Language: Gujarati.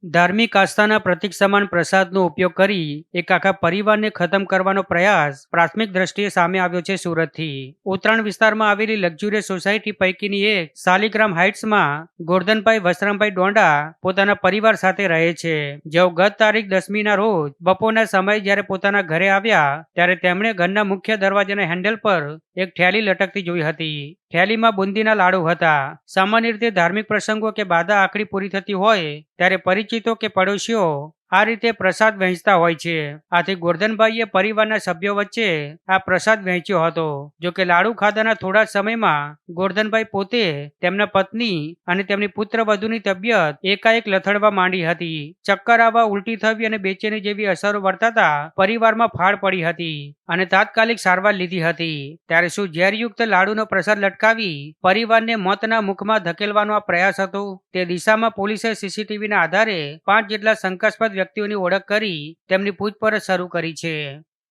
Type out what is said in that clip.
ધાર્મિક આસ્થાના પ્રતીક સમાન પ્રસાદનો ઉપયોગ કરી એક આખા પરિવારને ખતમ કરવાનો પ્રયાસ પ્રાથમિક દ્રષ્ટિએ સામે આવ્યો છે સુરતથી. ઉત્તરાયણ વિસ્તારમાં આવેલી લક્ઝુરિયસ સોસાયટી પૈકીની એક શાલિગ્રામ હાઇટ્સમાં ગોરધનભાઈ વસરામભાઈ ડોંડા પોતાના પરિવાર સાથે રહે છે. જેઓ ગત તારીખ 10મીના રોજ બપોરના સમયે જ્યારે પોતાના ઘરે આવ્યા ત્યારે તેમણે ઘરના મુખ્ય દરવાજાના હેન્ડલ પર એક થેલી લટકતી જોઈ હતી. થેલીમાં બુંદીના લાડુ હતા. સામાન્ય રીતે ધાર્મિક પ્રસંગો કે બાધા આખરી પૂરી થતી હોય ત્યારે પરિચિતો કે પડોશીઓ આ રીતે પ્રસાદ વહેંચતા હોય છે. આથી ગોરધનભાઈએ પરિવારના સભ્યો વચ્ચે આ પ્રસાદ વહેંચ્યો હતો. જો કે લાડુ ખાધાના થોડા સમયમાં ગોરધનભાઈ પોતે, તેમના પત્ની અને તેમની પુત્રવધુની તબિયત એકાએક લથડવા માંડી હતી. ચક્કર આવવા, ઉલટી થવી અને બેચેની જેવી અસરો વર્તાતા પરિવારમાં ફાળ પડી હતી અને તાત્કાલિક સારવાર લીધી હતી. ત્યારે શું ઝેરયુક્ત લાડુનો પ્રસાદ લટકાવી પરિવારને મોતના મુખમાં ધકેલવાનો આ પ્રયાસ હતો? તે દિશામાં પોલીસે સીસીટીવીના આધારે 5 જેટલા શંકાસ્પદ વ્યક્તિઓની ઓળખ કરી તેમની પૂછપરછ શરૂ કરી છે.